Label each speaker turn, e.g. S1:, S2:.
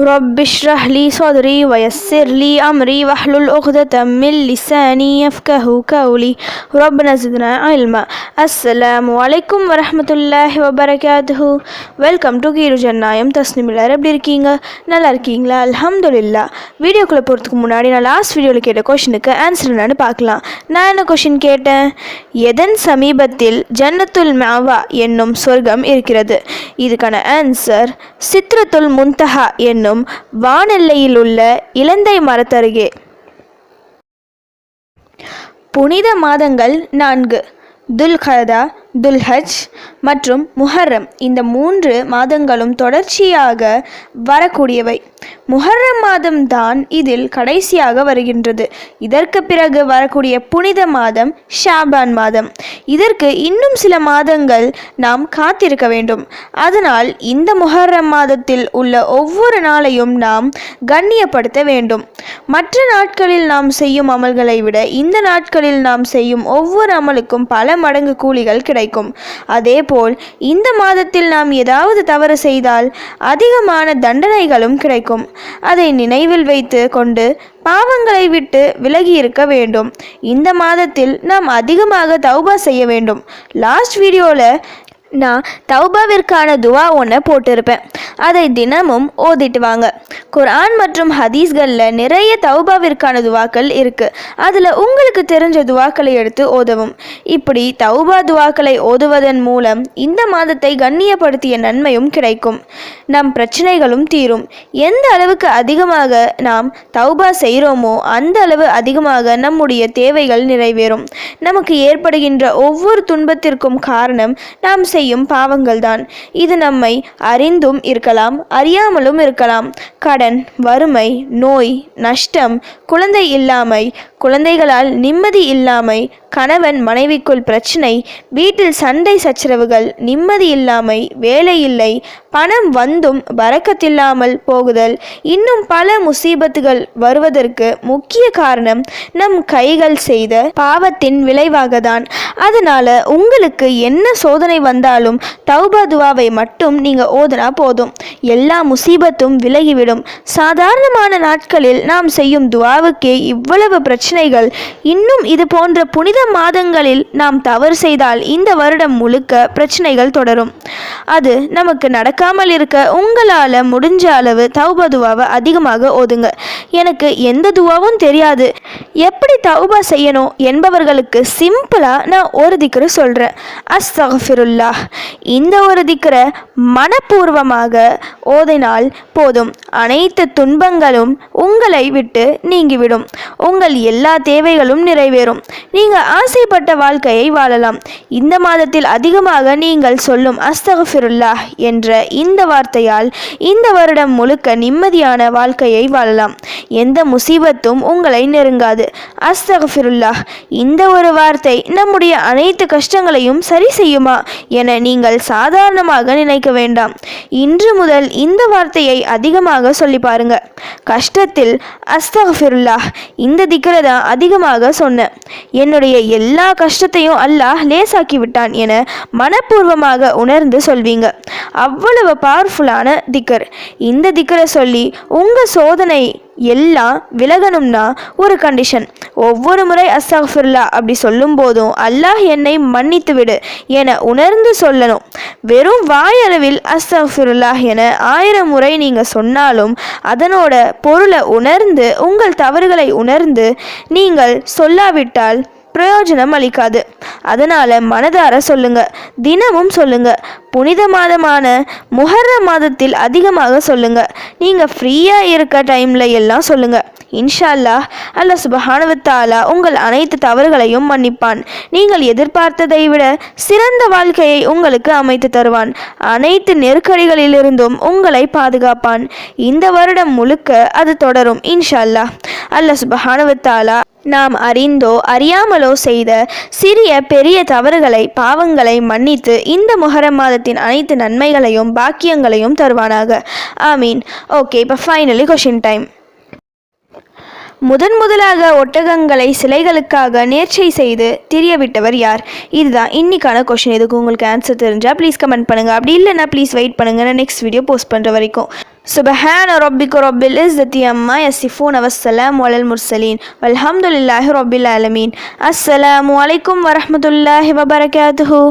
S1: رب اشرح لي صدري ويسر لي أمري واحلل عقدة من لساني يفقهوا قولي ربنا زدنا علما. அஸ்ஸலாமு அலைக்கும் வரஹ்மத்துல்லாஹி வபரகாத்துஹு. வெல்கம் டு கீரு ஜன்னாயம் தஸ்னிம். எல்லாரும் எப்படி இருக்கீங்க? நல்லா இருக்கீங்களா? அல்ஹம்துலில்லாஹ். வீடியோக்குள்ளே போகிறதுக்கு முன்னாடி நான் லாஸ்ட் வீடியோவில் கேட்ட கொஷினுக்கு ஆன்சர் என்னன்னு பார்க்கலாம். நான் என்ன கொஷின் கேட்டேன்? எதன் சமீபத்தில் ஜன்னத்துல் மாவா என்னும் சொர்க்கம் இருக்கிறது? இதுக்கான ஆன்சர் சித்ரத்துல் முன்தஹா என்னும் வானெல்லையில் உள்ள இலந்தை மரத்தருகே. புனித மாதங்கள் 4: துல்கதா, துல்ஹஜ் மற்றும் முஹர்ரம். இந்த 3 மாதங்களும் தொடர்ச்சியாக வரக்கூடியவை. முஹர்ரம் மாதம் தான் இதில் கடைசியாக வருகின்றது. இதற்கு பிறகு வரக்கூடிய புனித மாதம் ஷாபான் மாதம். இதற்கு இன்னும் சில மாதங்கள் நாம் காத்திருக்க வேண்டும். அதனால் இந்த முஹர்ரம் மாதத்தில் உள்ள ஒவ்வொரு நாளையும் நாம் கண்ணியப்படுத்த வேண்டும். மற்ற நாட்களில் நாம் செய்யும் அமல்களை விட இந்த நாட்களில் நாம் செய்யும் ஒவ்வொரு அமலுக்கும் பல மடங்கு கூலிகள் கிடைக்கும். அதேபோல் இந்த மாதத்தில் நாம் ஏதாவது தவறு செய்தால் அதிகமான தண்டனைகளும் கிடைக்கும். அதை நினைவில் வைத்து கொண்டு பாவங்களை விட்டு விலகி இருக்க வேண்டும். இந்த மாதத்தில் நாம் அதிகமாக தௌபா செய்ய வேண்டும். லாஸ்ட் வீடியோவில் நான் தௌபாவிற்கான துவா ஒன்று போட்டிருப்பேன். அதை தினமும் ஓதிட்டு வாங்க. குர்ஆன் மற்றும் ஹதீஸ்களில் நிறைய தௌபாவிற்கான துவாக்கள் இருக்குது. அதில் உங்களுக்கு தெரிஞ்ச துவாக்களை எடுத்து ஓதவும். இப்படி தௌபா துவாக்களை ஓதுவதன் மூலம் இந்த மாதத்தை கண்ணியப்படுத்திய நன்மையும் கிடைக்கும். நம் பிரச்சனைகளும் தீரும். எந்த அளவுக்கு அதிகமாக நாம் தௌபா செய்கிறோமோ அந்த அளவு அதிகமாக நம்முடைய தேவைகள் நிறைவேறும். நமக்கு ஏற்படுகின்ற ஒவ்வொரு துன்பத்திற்கும் காரணம் நாம் செய்யும் பாவங்கள்தான். இது நம்மை அறிந்தும் இருக்கலாம், அறியாமலும் இருக்கலாம். கடன், வறுமை, நோய், நஷ்டம், குழந்தை இல்லாமை, குழந்தைகளால் நிம்மதி இல்லாமை, கணவன் மனைவிக்குள் பிரச்சனை, வீட்டில் சண்டை சச்சரவுகள், நிம்மதி இல்லாமை, வேலை இல்லை, பணம் வந்தும் பரக்கத்தில்லாமல் போகுதல், இன்னும் பல முசீபத்துகள் வருவதற்கு முக்கிய காரணம் நம் கைகள் செய்த பாவத்தின் விளைவாக தான். அதனால உங்களுக்கு என்ன சோதனை வந்தாலும் தௌபா துவாவை மட்டும் நீங்க ஓதுனா போதும், எல்லா முசீபத்தும் விலகிவிடும். சாதாரணமான நாட்களில் நாம் செய்யும் துவாவுக்கே இவ்வளவு பிரச்சனைகள். இன்னும் இது போன்ற புனித மாதங்களில் நாம் தவறு செய்தால் இந்த வருடம் முழுக்க பிரச்சனைகள் தொடரும். அது நமக்கு நடக்காமல் இருக்க உங்களால் முடிஞ்ச அளவு தௌபா துவாவை அதிகமாக ஓதுங்க. எனக்கு எந்த துவாவும் தெரியாது, எப்படி தௌபா செய்யணும் என்பவர்களுக்கு சிம்பிளாக நான் ஒரு திக்ரு சொல்கிறேன். அஸ்தக்ஃபிருல்லாஹ். இந்த ஒரு திக்ரை மனப்பூர்வமாக ஓதினால் போதும், அனைத்து துன்பங்களும் உங்களை விட்டு நீங்கிவிடும். உங்கள் எல்லா தேவைகளும் நிறைவேறும். நீங்கள் ஆசைப்பட்ட வாழ்க்கையை வாழலாம். இந்த மாதத்தில் அதிகமாக நீங்கள் சொல்லும் அஸ்தக்ஃபிருல்லாஹ் என்ற இந்த வார்த்தையால் இந்த வருடம் முழுக்க நிம்மதியான வாழ்க்கையை வாழலாம். எந்த முசீபத்தும் உங்களை நெருங்காது. அஸ்தக்ஃபிருல்லாஹ் இந்த ஒரு வார்த்தை நம்முடைய அனைத்து கஷ்டங்களையும் சரி செய்யுமா என நீங்கள் சாதாரணமாக நினைக்க வேண்டாம். இன்று முதல் இந்த வார்த்தையை அதிகமாக சொல்லி பாருங்க. கஷ்டத்தில் அஸ்தக்ஃபிருல்லாஹ் இந்த திக்ரை தான் அதிகமாக சொன்னேன், என்னுடைய எல்லா கஷ்டத்தையும் அல்லாஹ் லேசாக்கி விட்டான் என மனப்பூர்வமாக உணர்ந்து சொல்வீங்க. அவ்வளவு பவர்ஃபுல்லான திக்கர். இந்த திக்கரை சொல்லி உங்கள் சோதனை எல்லாம் விலகணும்னா ஒரு கண்டிஷன். ஒவ்வொரு முறை அஸ்தக்ஃபிருல்லாஹ் அப்படி சொல்லும் போதும் அல்லாஹ் என்னை மன்னித்து விடு என உணர்ந்து சொல்லணும். வெறும் வாயளவில் அஸ்தக்ஃபிருல்லாஹ் என 1000 முறை நீங்கள் சொன்னாலும் அதனோட பொருளை உணர்ந்து உங்கள் தவறுகளை உணர்ந்து நீங்கள் சொல்லாவிட்டால் பிரயோஜனம் அளிக்காது. அதனால் மனதார சொல்லுங்க, தினமும் சொல்லுங்க. புனித மாதமான முஹர்ரம் மாதத்தில் அதிகமாக சொல்லுங்க. நீங்கள் ஃப்ரீயாக இருக்க டைமில் எல்லாம் சொல்லுங்க. இன்ஷா அல்லாஹ் அல்லாஹ் சுப்ஹானஹு வ தஆலா உங்கள் அனைத்து தவறுகளையும் மன்னிப்பான். நீங்கள் எதிர்பார்த்ததை விட சிறந்த வாழ்க்கையை உங்களுக்கு அமைத்து தருவான். அனைத்து நெருக்கடிகளிலிருந்தும் உங்களை பாதுகாப்பான். இந்த வருடம் முழுக்க அது தொடரும் இன்ஷா அல்லாஹ். அல்லாஹ் சுப்ஹானஹு வ தஆலா நாம் அறிந்தோ அறியாமலோ செய்த சிறிய பெரிய தவறுகளை பாவங்களை மன்னித்து இந்த முஹர்ரம் மாதத்தின் அனைத்து நன்மைகளையும் பாக்கியங்களையும் தருவானாக. ஆமீன். ஓகே, இப்போ ஃபைனலி கொஷின் டைம். முதலாக ஒட்டகங்களை சிலைகளுக்காக நேர்ச்சை செய்து திரியவிட்டவர் யார்? இதுதான் இன்னைக்கான கொஷின். இதுக்கு உங்களுக்கு ஆன்சர் தெரிஞ்சால் ப்ளீஸ் கமெண்ட் பண்ணுங்கள். அப்படி இல்லைன்னா ப்ளீஸ் வெயிட் பண்ணுங்கள், நான் நெக்ஸ்ட் வீடியோ போஸ்ட் பண்ணுற வரைக்கும். சுபஹான ரப்பிக ரப்பில் இஸ்ஸத்தி அம்மா யசிஃபூன் வஸ்ஸலாமு அலல் முர்சலீன் வல்ஹம்துலில்லாஹி ரப்பில் ஆலமீன். அஸ்ஸலாமு அலைக்கும் வரஹ்மத்துல்லாஹி வபரகாத்துஹு.